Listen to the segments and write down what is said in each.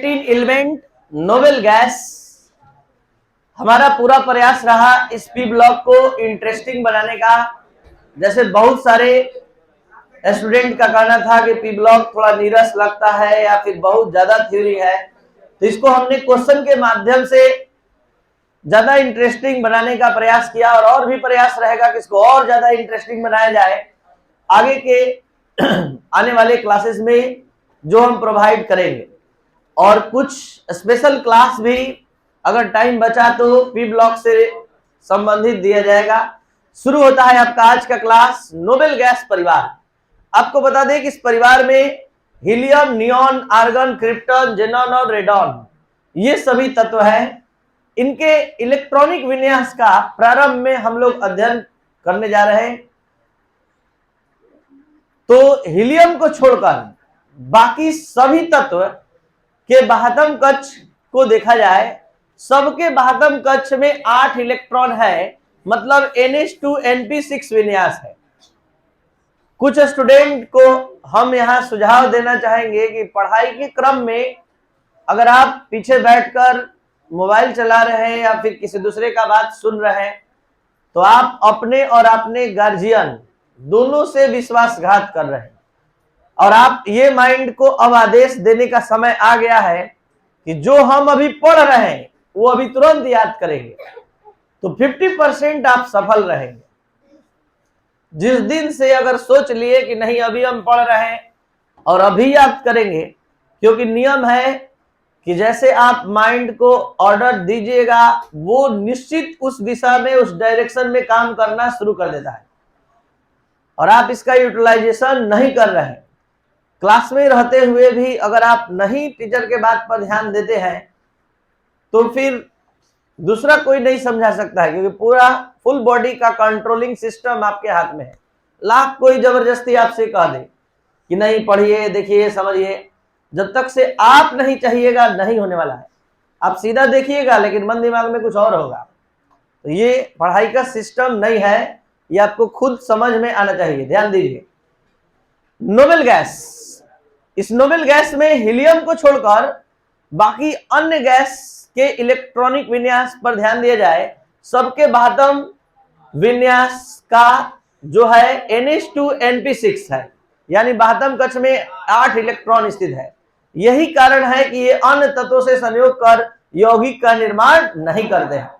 18 element noble gas. हमारा पूरा प्रयास रहा इस पी ब्लॉक को इंटरेस्टिंग बनाने का। जैसे बहुत सारे स्टूडेंट का कहना था कि पी ब्लॉक थोड़ा नीरस लगता है या फिर बहुत ज्यादा थ्योरी है, तो इसको हमने क्वेश्चन के माध्यम से ज्यादा इंटरेस्टिंग बनाने का प्रयास किया और भी प्रयास रहेगा कि इसको और ज्यादा इंटरेस्टिंग बनाया जाए आगे के आने वाले क्लासेस में जो हम प्रोवाइड करेंगे। और कुछ स्पेशल क्लास भी अगर टाइम बचा तो पी ब्लॉक से संबंधित दिया जाएगा। शुरू होता है आपका आज का क्लास नोबेल गैस परिवार। आपको बता दें कि इस परिवार में helium, neon, argon, krypton, xenon और रेडॉन ये सभी तत्व हैं। इनके इलेक्ट्रॉनिक विन्यास का प्रारंभ में हम लोग अध्ययन करने जा रहे हैं। तो हीलियम को छोड़कर बाकी सभी तत्व के बाह्यतम कक्ष को देखा जाए, सबके बाह्यतम कक्ष में 8 इलेक्ट्रॉन है, मतलब NH2 NP6 विन्यास है। कुछ स्टूडेंट को हम यहां सुझाव देना चाहेंगे कि पढ़ाई के क्रम में अगर आप पीछे बैठकर मोबाइल चला रहे हैं या फिर किसी दूसरे का बात सुन रहे हैं, तो आप अपने और अपने गार्जियन दोनों से विश्वासघात कर रहे हैं। और आप ये माइंड को अब आदेश देने का समय आ गया है कि जो हम अभी पढ़ रहे हैं वो अभी तुरंत याद करेंगे, तो 50% आप सफल रहेंगे। जिस दिन से अगर सोच लिए कि नहीं अभी हम पढ़ रहे हैं और अभी याद करेंगे, क्योंकि नियम है कि जैसे आप माइंड को ऑर्डर दीजिएगा वो निश्चित उस दिशा में, उस डायरेक्शन में काम करना शुरू कर देता है। और आप इसका यूटिलाइजेशन नहीं कर रहे हैं, क्लास में रहते हुए भी अगर आप नहीं टीचर के बात पर ध्यान देते हैं तो फिर दूसरा कोई नहीं समझा सकता है, क्योंकि पूरा फुल बॉडी का कंट्रोलिंग सिस्टम आपके हाथ में है। लाख कोई जबरदस्ती आपसे कह दे कि नहीं पढ़िए, देखिए, समझिए, जब तक से आप नहीं चाहिएगा नहीं होने वाला है। आप सीधा देखिएगा लेकिन मन दिमाग में कुछ और होगा। तो ये पढ़ाई का सिस्टम नहीं है, ये आपको खुद समझ में आना चाहिए। ध्यान दीजिए, नोबेल गैस, इस नोबेल गैस में हीलियम को छोड़कर बाकी अन्य गैस के इलेक्ट्रॉनिक विन्यास पर ध्यान दिया जाए, सबके बाह्यतम विन्यास का जो है NH2 NP6 है, यानी बाह्यतम कक्ष में 8 इलेक्ट्रॉन स्थित है। यही कारण है कि ये अन्य तत्वों से संयोग कर यौगिक का निर्माण नहीं करते हैं।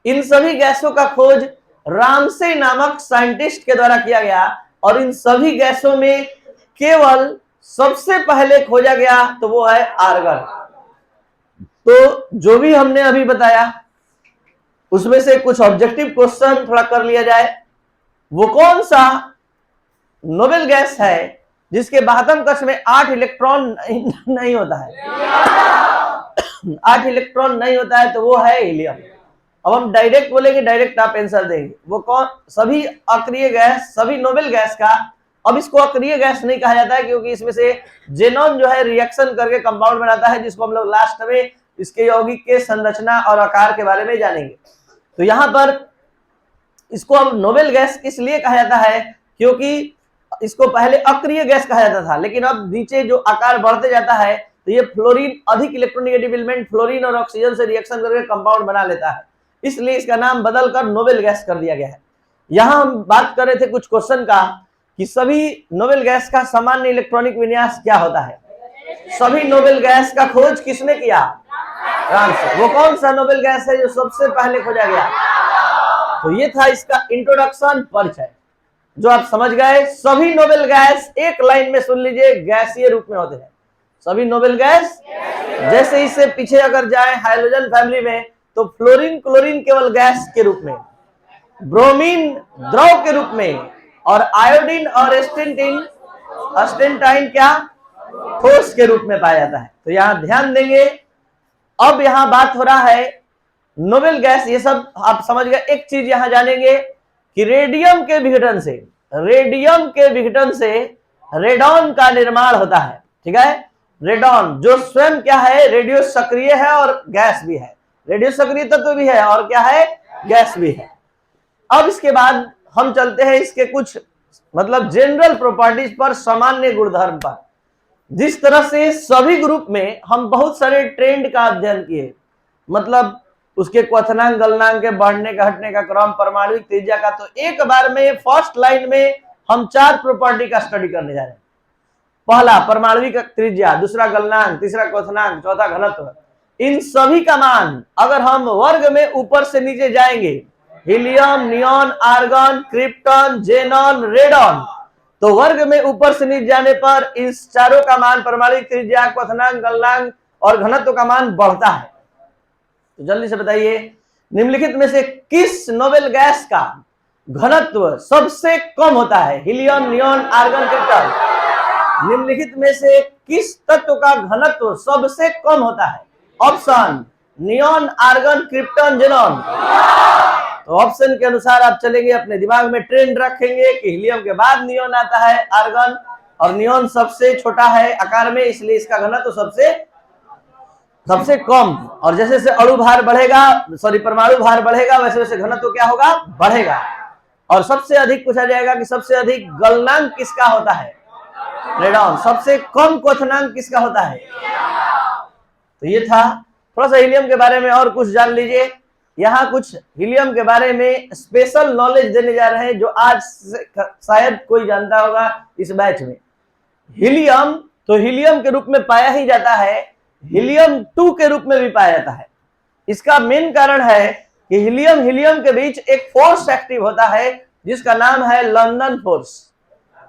इन सभी गैसों का खोज रामसे नामक साइंटिस्ट के द्वारा किया गया और इन सभी गैसों में केवल सबसे पहले खोजा गया तो वो है आर्गन। तो जो भी हमने अभी बताया उसमें से कुछ ऑब्जेक्टिव क्वेश्चन थोड़ा कर लिया जाए। वो कौन सा नोबेल गैस है जिसके बाह्यतम कक्ष में 8 इलेक्ट्रॉन नहीं होता है? 8 इलेक्ट्रॉन नहीं होता है तो वो है हीलियम। अब हम डायरेक्ट बोलेंगे, डायरेक्ट आप आंसर देंगे। वो कौन? सभी अक्रिय गैस, सभी नोबेल गैस का। अब इसको अक्रिय गैस नहीं कहा जाता है क्योंकि इसमें से जेनॉन जो है रिएक्शन करके कंपाउंड बनाता है, जिसको हम लोग लास्ट में इसके यौगिक के संरचना और आकार के बारे में जानेंगे। तो यहाँ पर इसको अब नोबेल गैस इसलिए कहा जाता है क्योंकि इसको पहले अक्रिय गैस कहा जाता था, लेकिन अब नीचे जो आकार बढ़ते जाता है तो ये फ्लोरीन, अधिक इलेक्ट्रोनेगेटिव एलिमेंट फ्लोरीन और ऑक्सीजन से रिएक्शन करके कंपाउंड बना लेता है, इसलिए इसका नाम बदलकर नोबेल गैस कर दिया गया है। यहाँ हम बात कर रहे थे कुछ क्वेश्चन का कि सभी नोबेल गैस का सामान्य इलेक्ट्रॉनिक विन्यास क्या होता है। सभी नोबेल गैस का खोज किसने किया? राम से। वो कौन सा नोबेल गैस है जो सबसे पहले खोजा गया? तो ये था इसका इंट्रोडक्शन, परिचय, जो आप समझ गए। सभी नोबेल गैस एक लाइन में सुन लीजिए, गैसीय रूप में होते हैं। सभी नोबेल गैस, जैसे इससे पीछे अगर जाए हाइड्रोजन फैमिली में तो फ्लोरीन, क्लोरीन केवल गैस के रूप में, ब्रोमीन द्रव के रूप में, और आयोडीन और स्टेंटाइन क्या? ठोस के रूप में पाया जाता है। तो यहाँ ध्यान देंगे। अब यहाँ बात हो रहा है नोबेल गैस, ये सब आप समझ गए। एक चीज यहाँ जानेंगे कि रेडियम के विघटन से रेडॉन का निर्माण होता है। ठीक है, रेडॉन जो स्वयं क्या है? रेडियो सक्रिय है और गैस भी है। रेडियो सक्रिय तत्व भी है और क्या है? गैस भी है। अब इसके बाद हम चलते हैं इसके कुछ मतलब जनरल प्रॉपर्टीज पर, सामान्य गुणधर्म पर। जिस तरह से सभी ग्रुप में हम बहुत सारे ट्रेंड का अध्ययन किए, मतलब उसके क्वथनांक गलनांक के बढ़ने का घटने का क्रम, परमाणुविक त्रिज्या का, तो एक बार में फर्स्ट लाइन में हम 4 प्रॉपर्टी का स्टडी करने जा रहे हैं। पहला परमाणुविक त्रिज्या, दूसरा गलनांक, तीसरा क्वथनांक, चौथा घनत्व। इन सभी का मान अगर हम वर्ग में ऊपर से नीचे जाएंगे, helium, neon, argon, krypton, xenon, radon, तो वर्ग में ऊपर से नीचे जाने पर इस चारों का मान, परमाणुविक त्रिज्या, क्वथनांक, गलनांक और घनत्व का मान बढ़ता है। तो जल्दी से बताइए, निम्नलिखित में से किस नोबेल गैस का घनत्व सबसे कम होता है? Helium, neon, argon, krypton. निम्नलिखित में से किस तत्व का घनत्व सबसे कम होता है? Option neon, argon, krypton, xenon. तो ऑप्शन के अनुसार आप चलेंगे, अपने दिमाग में ट्रेंड रखेंगे कि हीलियम के बाद नियॉन आता है, आर्गन, और नियॉन सबसे छोटा है आकार में, इसलिए इसका घनत्व सबसे कम। और जैसे जैसे अणु भार बढ़ेगा, परमाणु भार बढ़ेगा, वैसे वैसे घनत्व क्या होगा? बढ़ेगा। और सबसे अधिक पूछा जाएगा कि सबसे अधिक गलनांक किसका होता है? रेडॉन। सबसे कम क्वथनांक किसका होता है? तो ये था। थोड़ा सा हीलियम के बारे में और कुछ जान लीजिए। यहाँ कुछ हीलियम के बारे में स्पेशल नॉलेज देने जा रहे हैं जो आज शायद कोई जानता होगा इस बैच में। हीलियम तो हीलियम के रूप में पाया ही जाता है, हीलियम 2 के रूप में भी पाया जाता है। इसका मेन कारण है कि हीलियम के बीच एक फोर्स एक्टिव होता है जिसका नाम है लंदन फोर्स,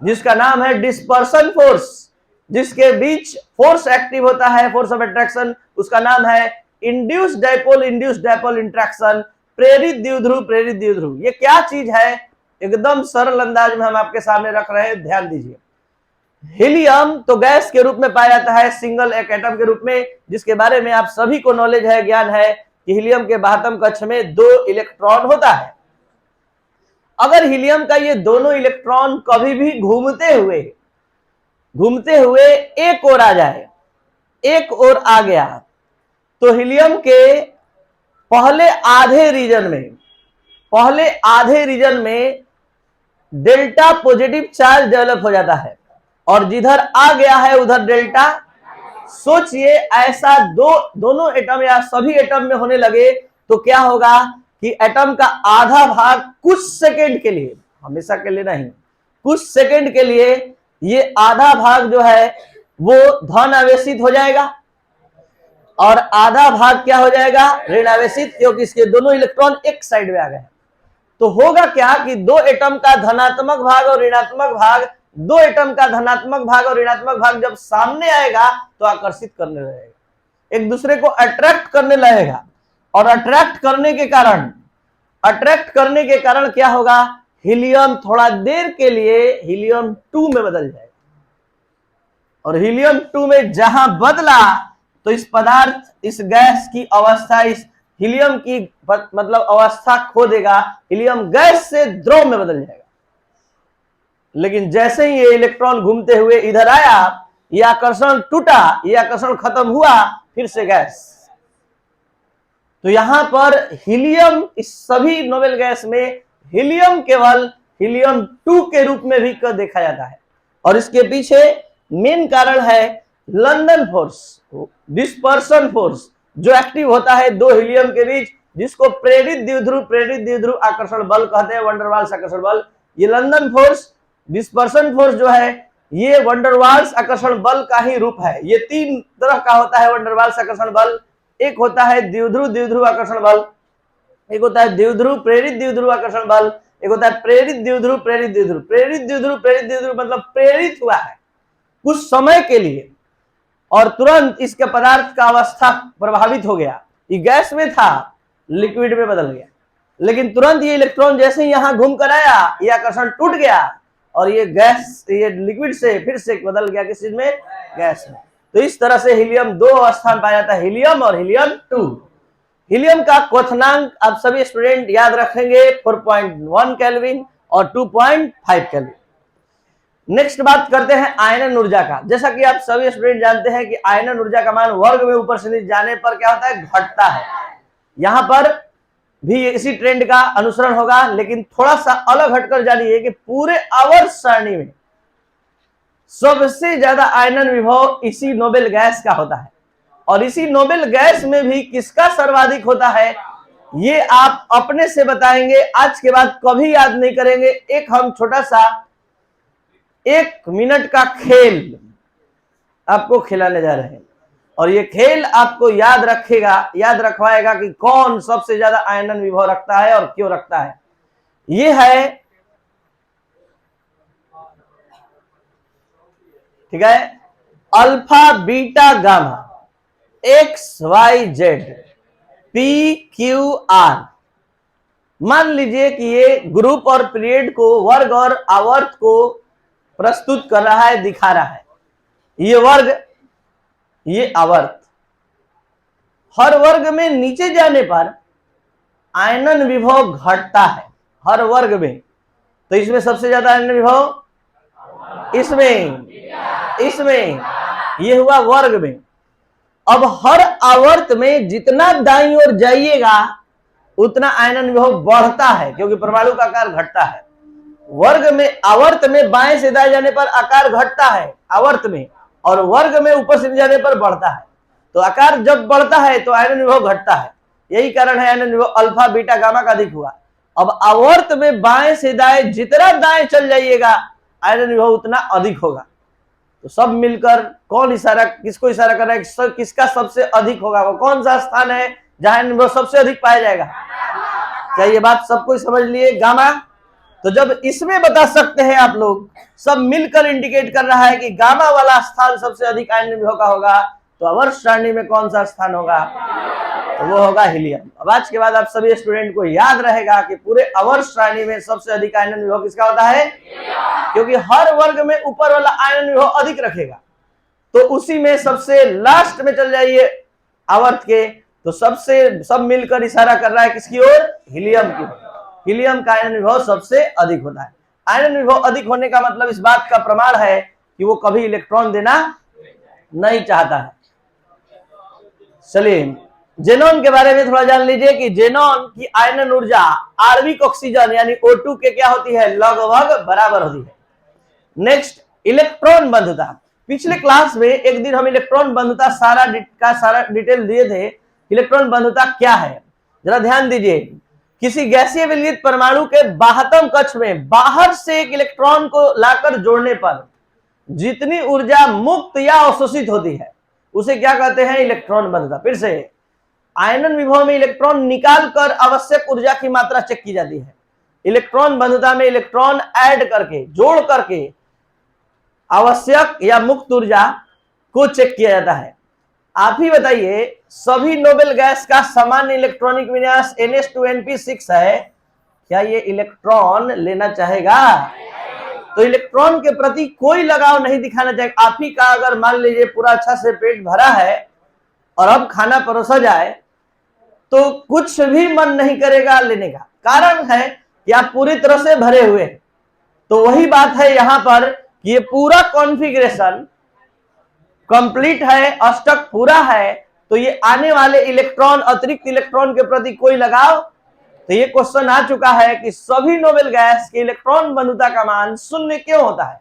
जिसका नाम है डिस्पर्सन फोर्स। जिसके बीच फोर्स एक्टिव होता है, फोर्स ऑफ अट्रैक्शन, उसका नाम है इंड्यूस्ड डाइपोल इंट्रैक्शन, प्रेरित द्विध्रुव। ये क्या चीज है? एकदम सरल अंदाज में हम आपके सामने रख रहे हैं, ध्यान दीजिए। हीलियम तो गैस के रूप में पाया जाता है, सिंगल एक एटम के रूप में, जिसके बारे में आप सभी को नॉलेज है, ज्ञान है कि हीलियम के बाह्यतम कक्ष में 2 इलेक्ट्रॉन होता है। अगर हीलियम का ये दोनों इलेक्ट्रॉन कभी भी घूमते हुए एक ओर आ जाए, एक ओर आ गया, तो हीलियम के पहले आधे रीजन में डेल्टा पॉजिटिव चार्ज डेवलप हो जाता है, और जिधर आ गया है उधर डेल्टा। सोचिए ऐसा दोनों एटम या सभी एटम में होने लगे तो क्या होगा कि एटम का आधा भाग कुछ सेकंड के लिए, हमेशा के लिए नहीं, कुछ सेकंड के लिए ये आधा भाग जो है वो धन आवेशित हो जाएगा और आधा भाग क्या हो जाएगा? ऋण आवेशित, क्योंकि इसके दोनों इलेक्ट्रॉन एक साइड में आ गए। तो होगा क्या कि 2 एटम का धनात्मक भाग और ऋणात्मक भाग, 2 एटम का धनात्मक भाग और ऋणात्मक भाग जब सामने आएगा तो आकर्षित करने लगेगा, एक दूसरे को अट्रैक्ट करने लगेगा, और अट्रैक्ट करने के कारण क्या होगा? हीलियम थोड़ा देर के लिए हीलियम 2 में बदल जाएगा, और हीलियम 2 में जहां बदला तो इस पदार्थ, इस गैस की अवस्था, इस हीलियम की मतलब अवस्था खो देगा, हीलियम गैस से द्रव में बदल जाएगा। लेकिन जैसे ही ये इलेक्ट्रॉन घूमते हुए इधर आया, ये आकर्षण टूटा, ये आकर्षण खत्म हुआ, फिर से गैस। तो यहां पर हीलियम, इस सभी नोबेल गैस में हीलियम केवल हीलियम 2 के रूप में भी देखा जाता है, और इसके पीछे मेन कारण है लंदन फोर्स, डिस्पर्सन फोर्स, जो एक्टिव होता है 2 हीलियम के बीच, जिसको प्रेरित द्विध्रुव आकर्षण बल कहते हैं, वंडरवाल्स आकर्षण बल। ये लंदन फोर्स, डिस्पर्सन फोर्स जो है, ये वंडरवाल्स आकर्षण बल का ही रूप है। ये 3 तरह का होता है वंडरवाल्स आकर्षण बल। एक होता है द्विध्रुव आकर्षण बल, एक होता है द्विध्रुव प्रेरित द्विध्रुव आकर्षण बल, एक होता है प्रेरित द्विध्रुव मतलब प्रेरित हुआ है कुछ समय के लिए और तुरंत इसके पदार्थ का अवस्था प्रभावित हो गया। ये गैस में था, लिक्विड में बदल गया, लेकिन तुरंत ये इलेक्ट्रॉन जैसे ही यहां घूम कर आया, ये आकर्षण टूट गया और ये गैस, ये लिक्विड से फिर से बदल गया किस चीज में? गैस में। तो इस तरह से हीलियम 2 अवस्था में पाया जाता है, हीलियम और हीलियम 2। हीलियम का क्वथनांक आप सभी स्टूडेंट याद रखेंगे 4.1 केल्विन और 2.5 केल्विन। नेक्स्ट बात करते हैं आयनन ऊर्जा का। जैसा कि आप सभी स्टूडेंट जानते हैं कि आयनन ऊर्जा का मान वर्ग में ऊपर से नीचे जाने पर क्या होता है? घटता है। यहां पर भी इसी ट्रेंड का अनुसरण होगा, लेकिन थोड़ा सा अलग हटकर जानिए कि पूरे आवर्त सारणी में सबसे ज्यादा आयनन विभव इसी नोबेल गैस का होता है। और इसी नोबेल गैस में भी किसका सर्वाधिक होता है, ये आप अपने से बताएंगे। आज के बाद कभी याद नहीं करेंगे। एक हम छोटा सा 1 मिनट का खेल आपको खिलाने जा रहे हैं, और ये खेल आपको याद रखवाएगा कि कौन सबसे ज्यादा आयनन विभव रखता है और क्यों रखता है। ये है, ठीक है, alpha beta gamma XYZ PQR। मान लीजिए कि ये ग्रुप और पीरियड को, वर्ग और आवर्त को प्रस्तुत कर रहा है, दिखा रहा है। ये वर्ग, ये आवर्त। हर वर्ग में नीचे जाने पर आयनन विभव घटता है, हर वर्ग में। तो इसमें सबसे ज्यादा आयनन विभव इसमें ये हुआ वर्ग में। अब हर आवर्त में जितना दाईं ओर जाइएगा उतना आयनन विभव बढ़ता है, क्योंकि परमाणु का आकार घटता है। वर्ग में, आवर्त में बाएं से दाएं जाने पर आकार घटता है आवर्त में, और वर्ग में ऊपर से जाने पर बढ़ता है। तो आकार जब बढ़ता है तो आयनन विभव घटता है। यही कारण है आयनन विभव अल्फा बीटा गामा का अधिक हुआ। अब आवर्त में बाएं से दाएं जितना दाएं चल जाइएगा आयनन विभव उतना अधिक होगा। तो सब मिलकर कौन इशारा, किसको इशारा कर रहा है, किसका सबसे अधिक होगा, वो कौन सा स्थान है जहां आयनन विभव सबसे अधिक पाया जाएगा। क्या ये बात सबको समझ लिए, गामा। तो जब इसमें बता सकते हैं आप लोग, सब मिलकर इंडिकेट कर रहा है कि गामा वाला स्थान सबसे अधिक आयनन विभव का होगा, तो आवर्त सारणी में कौन सा स्थान होगा, तो वो होगा हीलियम। अब आज के बाद आप सभी स्टूडेंट को याद रहेगा कि पूरे आवर्त सारणी में सबसे अधिक आयनन विभव किसका होता है, क्योंकि हर वर्ग में ऊपर वाला आयनन विभव अधिक रखेगा। तो उसी में सबसे लास्ट में चल जाइए आवर्त के, तो सब मिलकर इशारा कर रहा है किसकी ओर, हीलियम की ओर। हीलियम का आयनन विभव सबसे अधिक होता है। आयनन विभव अधिक होने का मतलब इस बात का प्रमाण है कि वो कभी इलेक्ट्रॉन देना नहीं चाहता है। चलिए जेनॉन के बारे में थोड़ा जान लीजिए कि जेनॉन की आयनन ऊर्जा आणविक ऑक्सीजन यानी O2 के क्या होती है, लगभग बराबर होती है। नेक्स्ट, इलेक्ट्रॉन बंधुता। पिछले क्लास में एक दिन हम इलेक्ट्रॉन बंधुता सारा डिटेल दिए थे। इलेक्ट्रॉन बंधुता क्या है, जरा ध्यान दीजिए। किसी गैसीय विलयित परमाणु के बाह्यतम कक्ष में बाहर से एक इलेक्ट्रॉन को लाकर जोड़ने पर जितनी ऊर्जा मुक्त या अवशोषित होती है उसे क्या कहते हैं, इलेक्ट्रॉन बंधुता। फिर से, आयनन विभव में इलेक्ट्रॉन निकालकर आवश्यक ऊर्जा की मात्रा चेक की जाती है। इलेक्ट्रॉन बंधुता में इलेक्ट्रॉन ऐड करके, जोड़ करके आवश्यक या मुक्त ऊर्जा को चेक किया जाता है। आप ही बताइए, सभी नोबेल गैस का सामान्य इलेक्ट्रॉनिक विन्यास NH2NP6 है, क्या ये इलेक्ट्रॉन लेना चाहेगा? तो इलेक्ट्रॉन के प्रति कोई लगाव नहीं दिखाना चाहिए। आप ही का अगर मान लीजिए पूरा अच्छा से पेट भरा है और अब खाना परोसा जाए तो कुछ भी मन नहीं करेगा लेने का। कारण है कि आप पूरी तरह से भरे हुए हैं। तो वही बात है यहां पर कि ये पूरा कॉन्फ़िगरेशन कंप्लीट है, अष्टक पूरा है, तो ये आने वाले इलेक्ट्रॉन, अतिरिक्त इलेक्ट्रॉन के प्रति कोई लगाव। तो ये क्वेश्चन आ चुका है कि सभी नोबेल गैस के इलेक्ट्रॉन बंधुता का मान 0 क्यों होता है।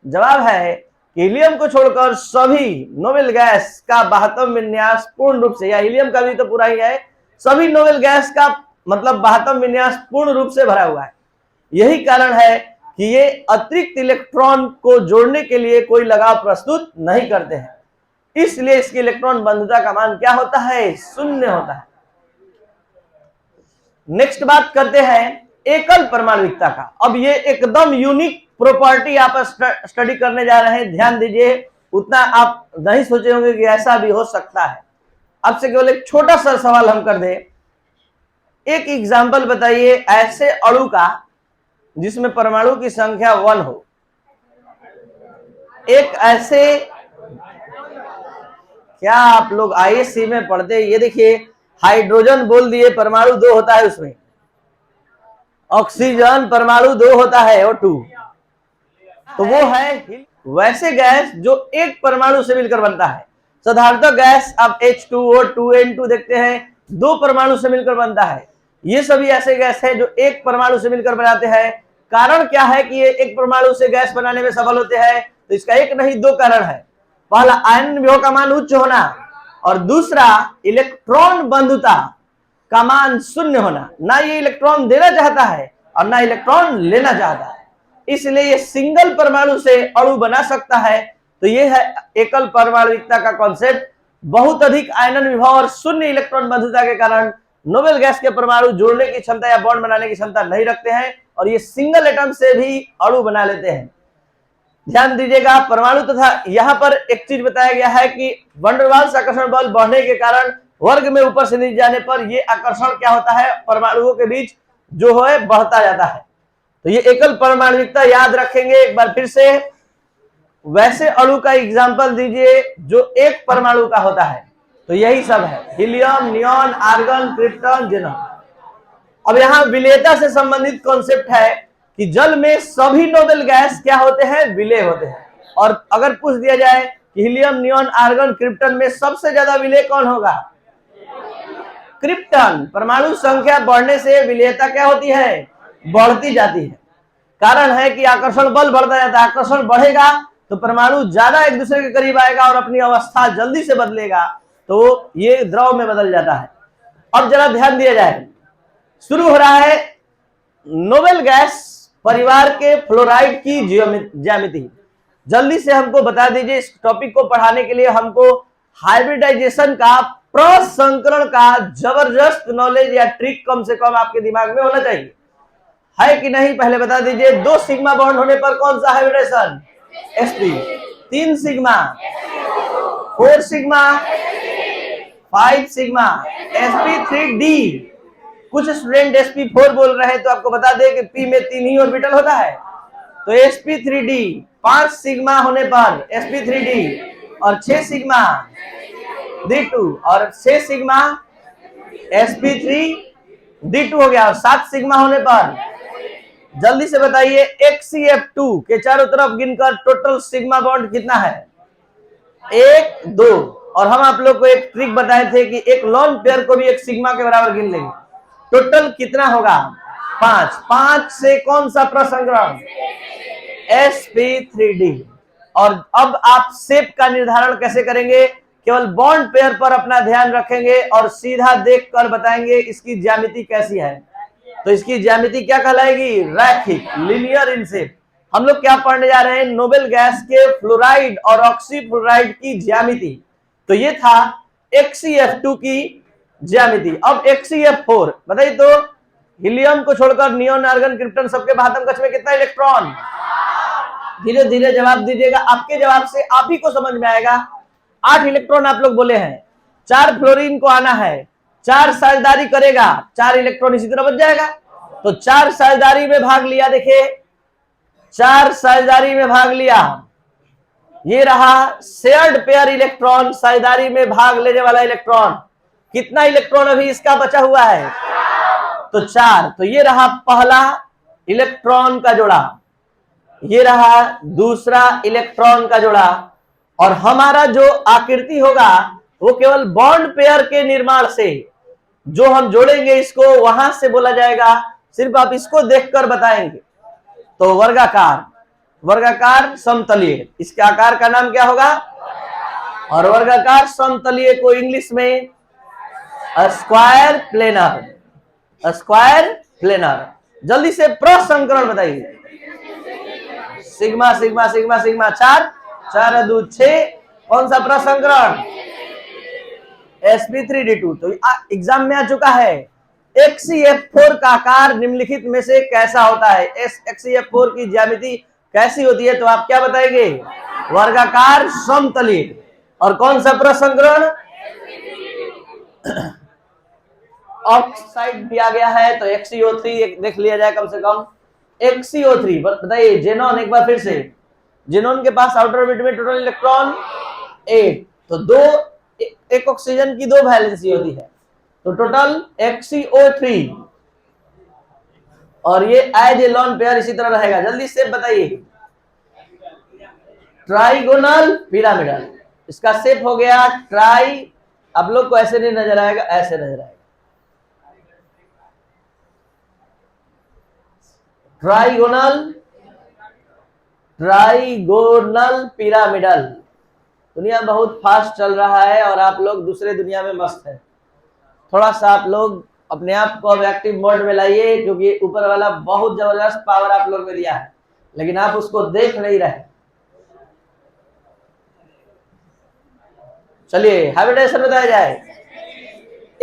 जवाब है कि हीलियम को छोड़कर सभी नोबेल गैस का बाह्यतम विन्यास पूर्ण रूप से, या हीलियम का भी तो पूरा ही है, सभी नोबेल गैस का मतलब बाह्यतम विन्यास पूर्ण रूप से भरा हुआ है। यही कारण है कि ये अतिरिक्त इलेक्ट्रॉन को जोड़ने के लिए कोई लगाव प्रस्तुत नहीं करते हैं। इसलिए इसकी इलेक्ट्रॉन बंधुता का मान क्या होता है, 0 होता है। नेक्स्ट बात करते हैं एकल परमाणुविकता का। अब ये एकदम यूनिक प्रॉपर्टी आप स्टडी करने जा रहे हैं, ध्यान दीजिए। उतना आप नहीं सोचे होंगे कि ऐसा भी हो सकता है। आपसे केवल एक छोटा सा सवाल हम कर दे, एक एग्जाम्पल बताइए ऐसे अणु का जिसमें परमाणु की संख्या 1 हो। एक ऐसे, क्या आप लोग आईएससी में पढ़ते, ये देखिए हाइड्रोजन बोल दिए, परमाणु 2 होता है उसमें। ऑक्सीजन परमाणु 2 होता है, O2। तो वो है वैसे गैस जो एक परमाणु से मिलकर बनता है। साधारणतः गैस आप H2O 2N2 देखते हैं, 2 परमाणु से मिलकर बनता है। ये सभी ऐसे गैस है जो एक परमाणु से मिलकर बनाते हैं। कारण क्या है कि ये एक परमाणु से गैस बनाने में सफल होते हैं, तो इसका एक नहीं दो कारण है। पहला, आयनन विभव का मान उच्च होना, और दूसरा इलेक्ट्रॉन बंधुता का मान शून्य होना। ना ये इलेक्ट्रॉन देना चाहता है और ना इलेक्ट्रॉन लेना चाहता है, इसलिए ये सिंगल परमाणु से अणु बना सकता है। तो ये है एकल परमाणुविकता का कॉन्सेप्ट। बहुत अधिक आयनन विभव और शून्य इलेक्ट्रॉन बंधुता के कारण नोबेल गैस के परमाणु जोड़ने की क्षमता या बॉन्ड बनाने की क्षमता नहीं रखते हैं, और ये सिंगल एटम से भी अणु बना लेते हैं। ध्यान दीजिएगा, परमाणु तथा यहाँ पर एक चीज बताया गया है कि वैन डर वाल्स आकर्षण बल बढ़ने के कारण वर्ग में ऊपर से नीचे जाने पर ये आकर्षण क्या होता है, परमाणुओं के बीच जो है बढ़ता जाता है। तो ये एकल परमाणुविकता याद रखेंगे एक बार फिर से। वैसे अणु का एग्जाम्पल दीजिए जो एक परमाणु का होता है, तो यही सब है, helium, neon, argon, krypton, xenon. अब यहाँ विलेयता से संबंधित कॉन्सेप्ट है कि जल में सभी नोबेल गैस क्या होते हैं, विलेय होते हैं। और अगर पूछ दिया जाए कि हीलियम, नियॉन, आर्गन, क्रिप्टन में सबसे ज्यादा विलेय कौन होगा, क्रिप्टन। परमाणु संख्या बढ़ने से विलेयता क्या होती है, बढ़ती जाती है। कारण है कि आकर्षण बल बढ़ता जाता है, आकर्षण बढ़ेगा तो परमाणु ज्यादा एक दूसरे के करीब आएगा और अपनी अवस्था जल्दी से बदलेगा, तो ये द्रव में बदल जाता है। अब जरा ध्यान दिया जाए, शुरू हो रहा है नोबेल गैस परिवार के फ्लोराइड की ज्यामिति। जल्दी से हमको बता दीजिए, इस टॉपिक को पढ़ाने के लिए हमको हाइब्रिडाइजेशन का, प्रसंकरण का जबरदस्त नॉलेज या ट्रिक कम से कम आपके दिमाग में होना चाहिए, है कि नहीं, पहले बता दीजिए। 2 सिग्मा बॉन्ड होने पर कौन सा hybridisation, sp। 3 sigma, 4 sigma, 5 sigma, sp3d। कुछ स्टूडेंट sp4 बोल रहे हैं, तो आपको बता दें कि p में 3 ही ऑर्बिटल होता है, तो sp3d 5 सिग्मा होने पर sp3d, और 6 सिग्मा d2, और 6 सिग्मा sp3d2 हो गया, और 7 सिग्मा होने पर, जल्दी से बताइए, HCF2 के चारों तरफ गिनकर टोटल सिग्मा बॉन्ड कितना है, 1, 2। और हम आप लोग को एक ट्रिक बताए थे कि एक लोन पेयर को भी एक सिग्मा के बराबर गिन लेंगे, टोटल कितना होगा, 5। 5 से कौन सा प्रसंकरण, sp3d। और अब आप शेप का निर्धारण कैसे करेंगे, केवल बॉन्ड पेयर पर अपना ध्यान रखेंगे और सीधा देखकर बताएंगे इसकी ज्यामिति कैसी है। तो इसकी ज्यामिति क्या कहलाएगी, रैखिक, लीनियर इन शेप। हम लोग क्या पढ़ने जा रहे हैं, नोबेल गैस के फ्लोराइड और ऑक्सीफ्लोराइड की ज्यामिति। तो ये था HCF2 की ज्यामिति। अब HCF4 बताइए तो, हीलियम को छोड़कर नियॉन, आर्गन, क्रिप्टन सबके बाहतम कक्ष में कितना इलेक्ट्रॉन, धीरे धीरे जवाब दीजिएगा, आपके जवाब से आप ही को समझ में आएगा। 8 इलेक्ट्रॉन आप लोग बोले हैं, 4 फ्लोरीन को आना है, 4 साझेदारी करेगा, 4 इलेक्ट्रॉन इसी तरह बच जाएगा। तो 4 साझेदारी में भाग लिया, देखिए 4 साझेदारी में भाग लिया, ये रहा शेयर्ड पेयर इलेक्ट्रॉन, साझेदारी में भाग लेने वाला इलेक्ट्रॉन। कितना इलेक्ट्रॉन अभी इसका बचा हुआ है, तो 4। तो ये रहा पहला इलेक्ट्रॉन का जोड़ा, ये रहा दूसरा इलेक्ट्रॉन का जोड़ा, और हमारा जो आकृति होगा वो केवल बॉन्ड पेयर के निर्माण से, जो हम जोड़ेंगे इसको वहां से बोला जाएगा, सिर्फ आप इसको देखकर बताएंगे। तो वर्गाकार, वर्गाकार समतलीय, इसके आकार का नाम क्या होगा, और वर्गाकार समतलीय को इंग्लिश में स्क्वायर प्लेनर, स्क्वायर प्लेनर। जल्दी से प्रसंकरण बताइए, सिग्मा सिग्मा सिग्मा सिग्मा 4, 4 2 6, कौन सा प्रसंकरण, sp3d2। तो एग्जाम में आ चुका है। HCF4 का आकार निम्नलिखित में से कैसा होता है, HCF4 की ज्यामिति कैसी होती है, तो आप क्या बताएंगे, वर्गाकार समतलीय। और कौन सा प्रसंकरण, ऑक्साइड दिया गया है, तो XCO3 देख लिया जाए कम से कम। XCO3 बताइए, जेनॉन, एक बार फिर से, जेनॉन के पास आउटर ऑर्बिट में टोटल इलेक्ट्रॉन 8, तो 2, एक ऑक्सीजन की 2 वैलेंसी होती है, तो टोटल XCO3, और ये एज ए लोन पेयर इसी तरह रहेगा। जल्दी से बताइए, ट्राइगोनल पिरामिडल, इसका शेप हो गया ट्राई, आप लोग को ऐसे नहीं नजर आएगा, ऐसे नजर आएगा, ट्राइगोनल ट्राइगोनल पिरामिडल। दुनिया बहुत फास्ट चल रहा है और आप लोग दूसरे दुनिया में मस्त है। थोड़ा सा आप लोग अपने आप को अब एक्टिव मोड में लाइए, क्योंकि ऊपर वाला बहुत जबरदस्त पावर आप लोग में दिया है, लेकिन आप उसको देख नहीं रहे। चलिए हैबिटेशन बताया जाए।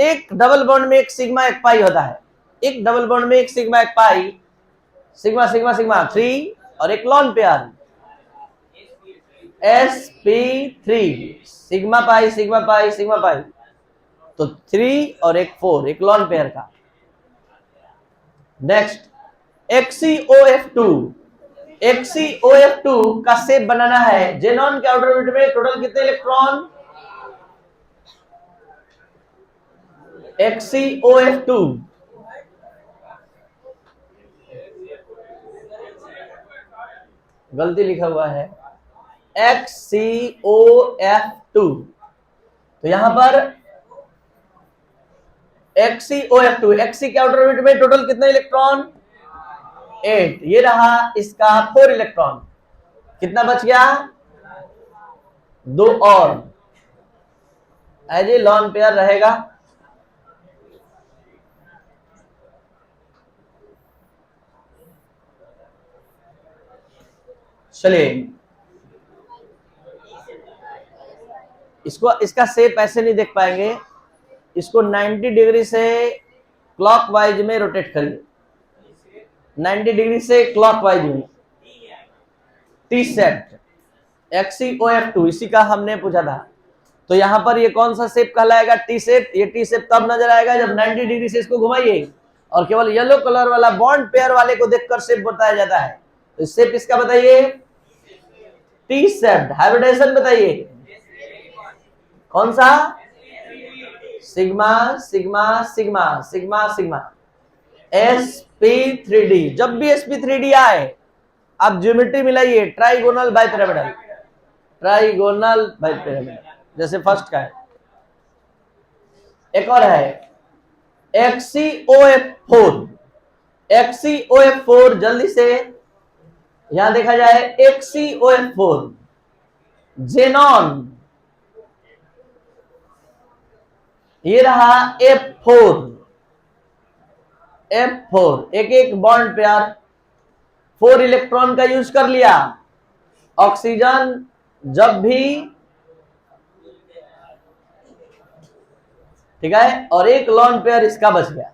एक डबल बॉन्ड में एक सिग्मा एक पाई होता है। एक डबल बॉन्ड में एक सिग्मा एक पाई, सिग्मा सिग्मा सिग्मा 3, और एक lone pair sp3, sigma pi sigma pi sigma pi, तो 3 और एक 4, एक लॉन पेयर का। नेक्स्ट XeOF2, XeOF2 का शेप बनाना है। जेनॉन के आउटर ऑर्बिट में टोटल कितने इलेक्ट्रॉन? XeOF2 गलती लिखा हुआ है XeOF2, तो यहां पर XeOF2, Xe के आउटर ऑर्बिट में टोटल कितने इलेक्ट्रॉन? 8। ये रहा इसका 4 इलेक्ट्रॉन। कितना बच गया? 2 और एज ए लॉन पेयर रहेगा। चलिए इसको, इसका शेप ऐसे नहीं देख पाएंगे। इसको 90 डिग्री से क्लॉकवाइज में रोटेट करिए, 90 डिग्री से क्लॉकवाइज में। टी सेट XeOF2 इसी का हमने पूछा था। तो यहां पर ये कौन सा शेप कहलाएगा? T shape. ये टी शेप तब नजर आएगा जब 90 डिग्री से इसको घुमाइए और केवल येलो कलर वाला बॉन्ड पेयर वाले को देखकर शेप बताया जाता है। तो शेप इसका बताइए, टी शेप। हाइब्रिडेशन बताइए कौन सा? Sigma sigma sigma sigma sigma sp3d। जब भी sp3d आए आप ज्योमेट्री मिलाइए, ट्राइगोनल बाइपिरामिडल, ट्राइगोनल बाइपिरामिडल, जैसे फर्स्ट का है। एक और है XeOF4, XeOF4 जल्दी से यहां देखा जाए। XeOF4 जेनॉन, ये रहा F4, F4 एक एक बॉन्ड पेयर, 4 इलेक्ट्रॉन का यूज कर लिया। ऑक्सीजन जब भी, ठीक है, और एक लॉन पेयर इसका बच गया।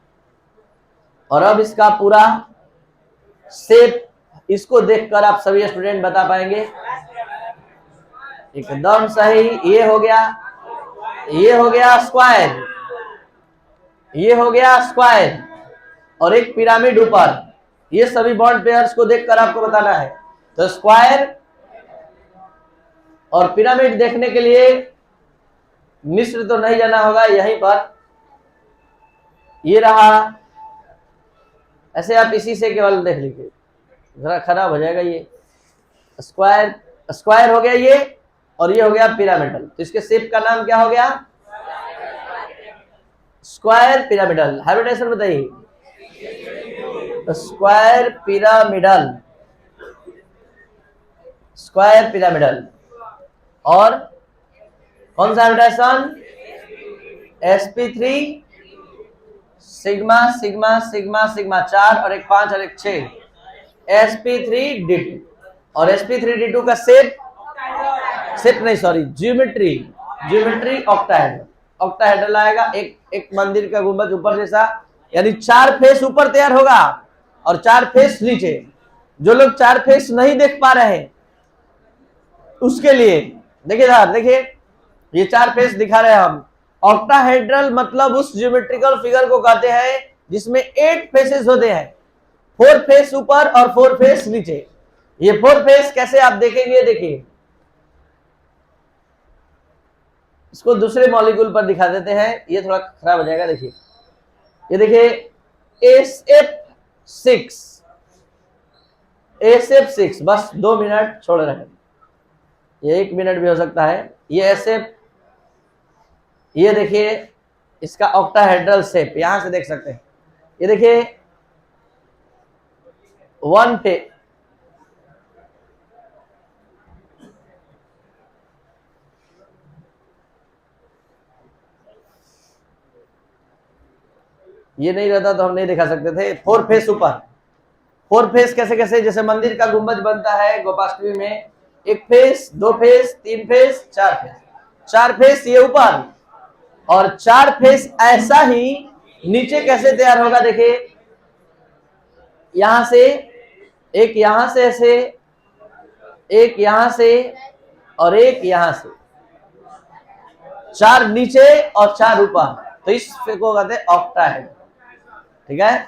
और अब इसका पूरा शेप, इसको देखकर आप सभी स्टूडेंट बता पाएंगे एकदम सही। ये हो गया, ये हो गया स्क्वायर, ये हो गया स्क्वायर, और एक पिरामिड ऊपर। ये सभी बॉन्ड पेयर्स को देखकर आपको बताना है। तो स्क्वायर और पिरामिड देखने के लिए मिस्र तो नहीं जाना होगा, यहीं पर ये रहा। ऐसे आप इसी से केवल देख लीजिए, जरा खराब हो जाएगा। ये स्क्वायर, स्क्वायर हो गया ये, और ये हो गया पिरामिडल। तो इसके शेप का नाम क्या हो गया? Square pyramidal. हाइब्रिडेशन बताइए। Square pyramidal, square pyramidal. और कौन सा hybridisation? sp3 sigma sigma sigma sigma 4 और एक 5 और एक 6, sp3d2। और sp3d2 का शेप, शेप नहीं sorry, geometry, geometry octahedral, octahedral आएगा। एक मंदिर का गुंबद ऊपर जैसा, यानी 4 फेस ऊपर तैयार होगा और 4 फेस नीचे। जो लोग 4 फेस नहीं देख पा रहे हैं उसके लिए देखिए साहब, देखिए ये 4 फेस दिखा रहे हैं हम। ऑक्टाहेड्रल मतलब उस ज्योमेट्रिकल फिगर को कहते हैं जिसमें 8 फेसेस होते हैं, 4 फेस ऊपर और 4 फेस नीचे। ये 4 फेस कैसे आप देखेंगे? देखिए इसको दूसरे मॉलिक्यूल पर दिखा देते हैं, ये थोड़ा खराब हो जाएगा। देखिए ये देखिए SF6, SF6, बस 2 मिनट छोड़ रहे हैं, ये 1 मिनट भी हो सकता है। ये SF, ये देखिए इसका ऑक्टाहेड्रल शेप, यहां से देख सकते हैं। ये देखिए 1 फेस, ये नहीं रहता तो हम नहीं दिखा सकते थे। 4 फेस ऊपर, 4 फेस कैसे कैसे, जैसे मंदिर का गुंबज बनता है गोपाष्टमी में, 1 face, 2 face, 3 face, 4 face, 4 face ये ऊपर, और 4 फेस ऐसा ही नीचे कैसे तैयार होगा देखिए, यहां से एक, यहां से ऐसे, एक यहां से, और एक यहां से, 4 नीचे और 4 ऊपर, तो इस को कहते हैं ऑक्टाहेड्रॉन। ठीक है,